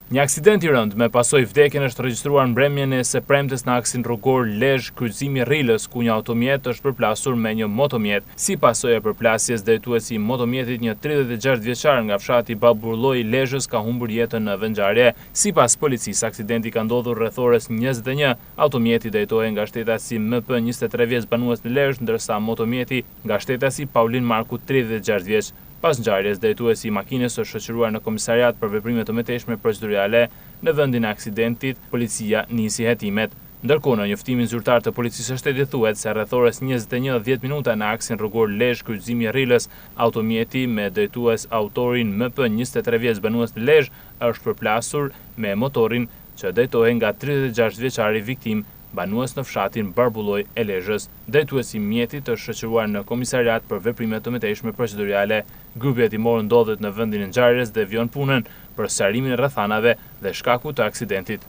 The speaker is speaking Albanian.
Një aksident i rënd me pasojë vdekjen është regjistruar mbrëmjen e së premtes në aksin rrugor Lezhë kryqëzimi Rrilës, ku një automjet është përplasur me një motomjet. Si pasojë e përplasjes, drejtuesi i motomjetit, një 36 vjeçar nga fshati Baburlloi i Lezhës, ka humbur jetën në vendngjarje. Sipas policisë, aksidenti ka ndodhur rreth orës 21. Automjeti drejtohej nga shtetasi MP 23 vjeç banues në Lezhë, ndërsa motomjeti nga shtetasi Paulin Marku 36 vjeç. Pas ngjarjes, drejtuesi i makinës është shoqëruar në komisariat për veprime të mëtejshme procedurale. Në vendin e aksidentit, policia nisi hetimet. Ndërkohë, në njoftimin zyrtar të policisë së shtetit thuhet se rreth orës 21:10 minuta në aksin rrugor Lezhë kryqëzimi Rrilës, automjeti me drejtues autorin MP 23 vjeç banues në Lezhë është përplasur me motorin që drejtohej nga 36 vjeçari viktim banues në fshatin Baburlloi e Lezhës. Drejtuesi i mjetit është shoqëruar në komisariat për veprime të mëtejshme procedurale. Grupi hetimor ndodhet në vendin e ngjarjes dhe vjon punën për sqarimin e rrethanave dhe shkaku të aksidentit.